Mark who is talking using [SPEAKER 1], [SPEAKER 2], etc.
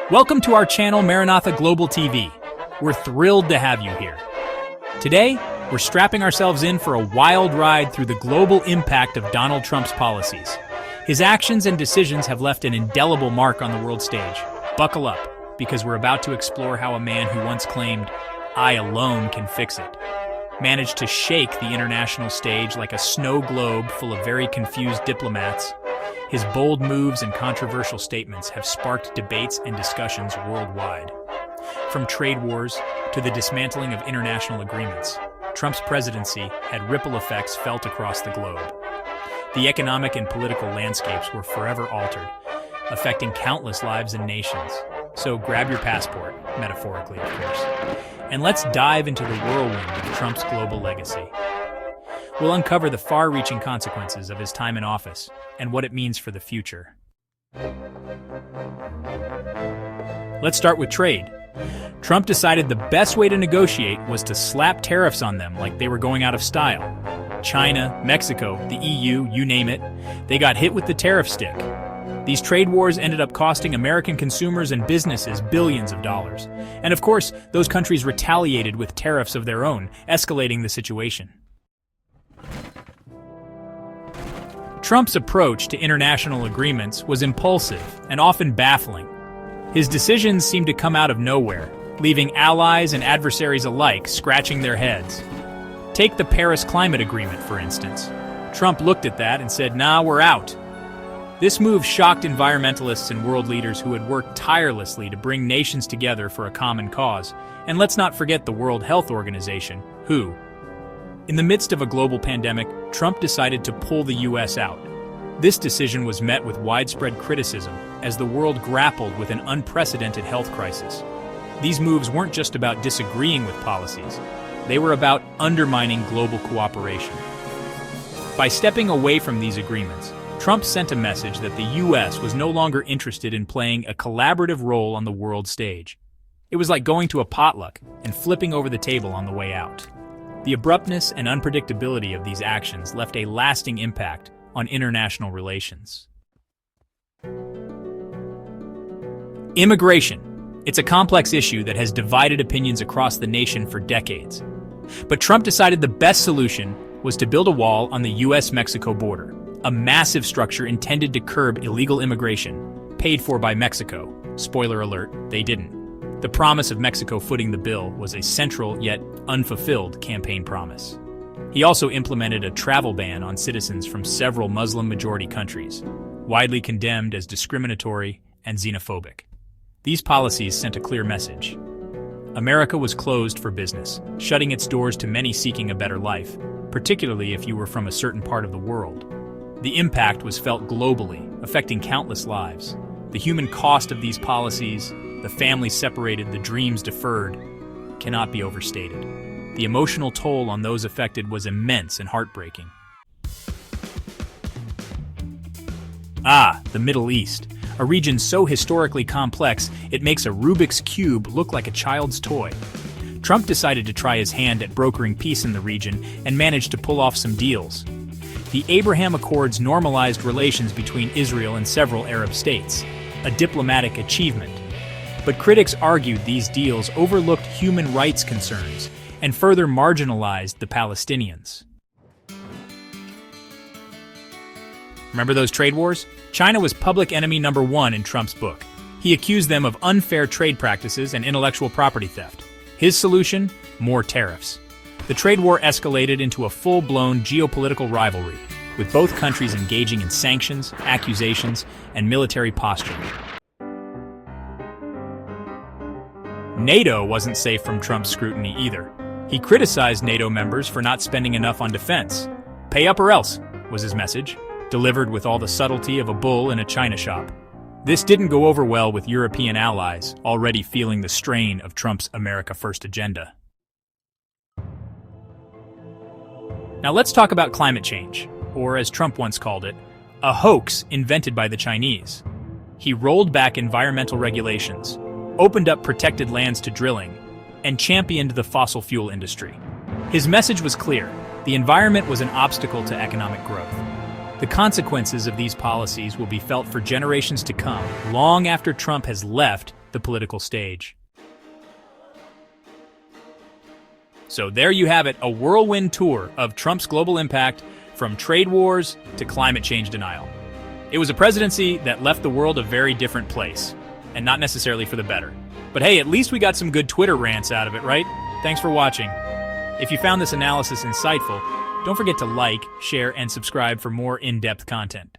[SPEAKER 1] Welcome to our channel, Maranatha Global TV. We're thrilled to have you here. Today, we're strapping ourselves in for a wild ride through the global impact of Donald Trump's policies. His actions and decisions have left an indelible mark on the world stage. Buckle up, because we're about to explore how a man who once claimed, "I alone can fix it," managed to shake the international stage like a snow globe full of very confused diplomats. His bold moves and controversial statements have sparked debates and discussions worldwide. From trade wars to the dismantling of international agreements, Trump's presidency had ripple effects felt across the globe. The economic and political landscapes were forever altered, affecting countless lives and nations. So grab your passport, metaphorically of course, and let's dive into the whirlwind of Trump's global legacy. We'll uncover the far-reaching consequences of his time in office and what it means for the future. Let's start with trade. Trump decided the best way to negotiate was to slap tariffs on them like they were going out of style. China, Mexico, the EU, you name it, they got hit with the tariff stick. These trade wars ended up costing American consumers and businesses billions of dollars. And of course, those countries retaliated with tariffs of their own, escalating the situation. Trump's approach to international agreements was impulsive and often baffling. His decisions seemed to come out of nowhere, leaving allies and adversaries alike scratching their heads. Take the Paris Climate Agreement, for instance. Trump looked at that and said, "Nah, we're out." This move shocked environmentalists and world leaders who had worked tirelessly to bring nations together for a common cause. And let's not forget the World Health Organization, WHO. In the midst of a global pandemic, Trump decided to pull the U.S. out. This decision was met with widespread criticism as the world grappled with an unprecedented health crisis. These moves weren't just about disagreeing with policies, they were about undermining global cooperation. By stepping away from these agreements, Trump sent a message that the U.S. was no longer interested in playing a collaborative role on the world stage. It was like going to a potluck and flipping over the table on the way out. The abruptness and unpredictability of these actions left a lasting impact on international relations. Immigration. It's a complex issue that has divided opinions across the nation for decades. But Trump decided the best solution was to build a wall on the U.S.-Mexico border, a massive structure intended to curb illegal immigration, paid for by Mexico. Spoiler alert, they didn't. The promise of Mexico footing the bill was a central yet unfulfilled campaign promise. He also implemented a travel ban on citizens from several Muslim-majority countries, widely condemned as discriminatory and xenophobic. These policies sent a clear message. America was closed for business, shutting its doors to many seeking a better life, particularly if you were from a certain part of the world. The impact was felt globally, affecting countless lives. The human cost of these policies, the families separated, the dreams deferred, cannot be overstated. The emotional toll on those affected was immense and heartbreaking. The Middle East, a region so historically complex it makes a Rubik's Cube look like a child's toy. Trump decided to try his hand at brokering peace in the region and managed to pull off some deals. The Abraham Accords normalized relations between Israel and several Arab states, a diplomatic achievement. But critics argued these deals overlooked human rights concerns and further marginalized the Palestinians. Remember those trade wars? China was public enemy number one in Trump's book. He accused them of unfair trade practices and intellectual property theft. His solution? More tariffs. The trade war escalated into a full-blown geopolitical rivalry, with both countries engaging in sanctions, accusations, and military posturing. NATO wasn't safe from Trump's scrutiny either. He criticized NATO members for not spending enough on defense. "Pay up or else," was his message, delivered with all the subtlety of a bull in a china shop. This didn't go over well with European allies, already feeling the strain of Trump's America First agenda. Now let's talk about climate change, or as Trump once called it, a hoax invented by the Chinese. He rolled back environmental regulations, opened up protected lands to drilling, and championed the fossil fuel industry. His message was clear: the environment was an obstacle to economic growth. The consequences of these policies will be felt for generations to come, long after Trump has left the political stage. So there you have it, a whirlwind tour of Trump's global impact from trade wars to climate change denial. It was a presidency that left the world a very different place, and not necessarily for the better. But hey, at least we got some good Twitter rants out of it, right? Thanks for watching. If you found this analysis insightful, don't forget to like, share, and subscribe for more in-depth content.